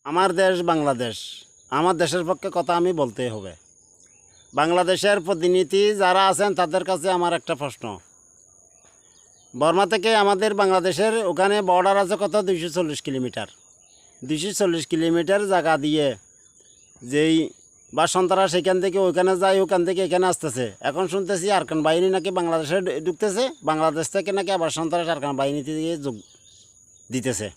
আমার দেশ বাংলাদেশ, আমার দেশের পক্ষে কথা আমি বলতেই হবে। বাংলাদেশের প্রতিনিধি যারা আছেন তাদের কাছে আমার একটা প্রশ্ন। বর্মা থেকে আমাদের বাংলাদেশের ওখানে বর্ডার আছে কত, 240 কিলোমিটার। 240 কিলোমিটার জায়গা দিয়ে যেই বা সন্ত্রাস সেখান থেকে ওইখানে যায়, ওখান থেকে এখানে আসতেছে। এখন শুনতেছি আরকান বাহিনী নাকি বাংলাদেশে ঢুকতেছে, বাংলাদেশ থেকে নাকি আবার সন্ত্রাস আরকান বাহিনীতে দিয়ে যোগ দিতেছে।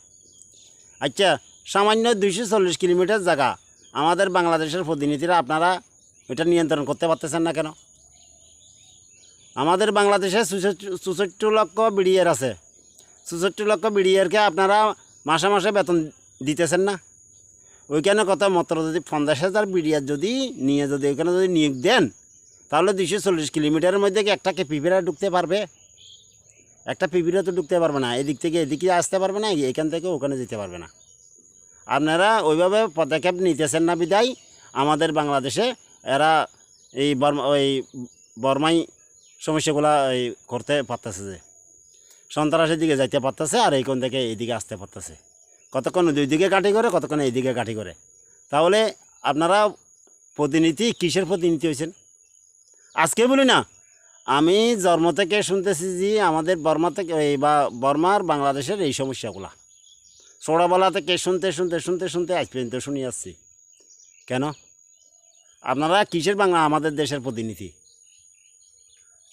আচ্ছা, সামান্য 240 কিলোমিটার জায়গা আমাদের বাংলাদেশের প্রতিনিধিরা আপনারা এটা নিয়ন্ত্রণ করতে পারতেছেন না কেন? আমাদের বাংলাদেশে 64 লক্ষ বিডিআর আছে। 64 লক্ষ বিডিআরকে আপনারা মাসে মাসে বেতন দিতেছেন না। ওইখানে কথা মাত্র যদি 50,000 বিডিআর যদি নিয়ে যদি ওইখানে যদি নিয়োগ দেন, তাহলে 240 কিলোমিটারের মধ্যে কি একটা পিপিরা ঢুকতে পারবে? একটা পিপিরা তো ঢুকতে পারবে না। এদিক থেকে এদিকে আসতে পারবে না, এখান থেকে ওখানে যেতে পারবে না। আপনারা ওইভাবে পদক্ষেপ নিতেছেন না বিদায় আমাদের বাংলাদেশে এরা এই বর্মাই সমস্যাগুলো করতে পারতেছে, যে সন্ত্রাসের দিকে যাইতে পারতেছে আর এইখান থেকে এইদিকে আসতে পারতেছে। কতক্ষণ দুই দিকে কাঠি করে, কতক্ষণ এইদিকে কাঠি করে। তাহলে আপনারা প্রতিনিধি কিসের প্রতিনিধি হয়েছেন? আজকে বলি না, আমি জন্ম থেকে শুনতেছি যে আমাদের বর্মা থেকে বা বর্মার বাংলাদেশের এই সমস্যাগুলা ছোটোবেলা থেকে শুনতে শুনতে শুনতে শুনতে আজ পর্যন্ত শুনে আসছি। কেন আপনারা কিসের আমাদের দেশের প্রতিনিধি?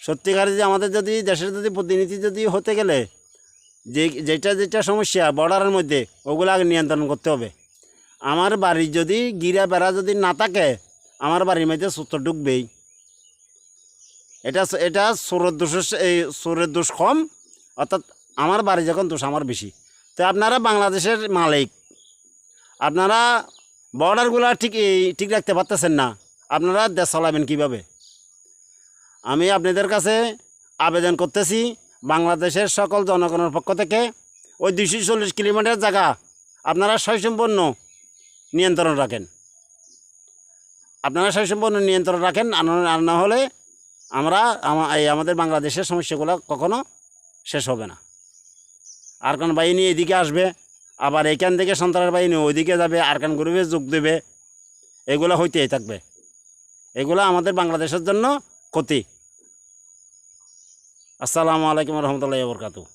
সত্যিকার যে আমাদের যদি দেশের যদি প্রতিনিধি যদি হতে গেলে যেটা সমস্যা বর্ডারের মধ্যে, ওগুলো আগে নিয়ন্ত্রণ করতে হবে। আমার বাড়ির যদি গিরা বেড়া যদি না থাকে, আমার বাড়ির মধ্যে চোর ঢুকবেই। এটা চোরের দোষ কম, অর্থাৎ আমার বাড়ি যখন দোষ আমার বেশি। তো আপনারা বাংলাদেশের মালিক, আপনারা বর্ডারগুলো ঠিক রাখতে পারতেছেন না, আপনারা দেশ চালাবেন কীভাবে? আমি আপনাদের কাছে আবেদন করতেছি, বাংলাদেশের সকল জনগণের পক্ষ থেকে ওই 240 কিলোমিটার জায়গা আপনারা স্বয়ংসম্পূর্ণ নিয়ন্ত্রণ রাখেন। আপনারা স্বয়ংসম্পূর্ণ নিয়ন্ত্রণ রাখেন, আর না হলে আমাদের বাংলাদেশের সমস্যাগুলো কখনো শেষ হবে না। আরকান বাহিনী এদিকে আসবে, আবার এখান থেকে সন্ত্রাস বাহিনী ওইদিকে যাবে, আরকান গ্রুপে যোগ দেবে। এগুলো হইতেই থাকবে। এগুলো আমাদের বাংলাদেশের জন্য ক্ষতি। আসসালামু আলাইকুম রহমতুল্লাহি ওয়া বারাকাতুহু।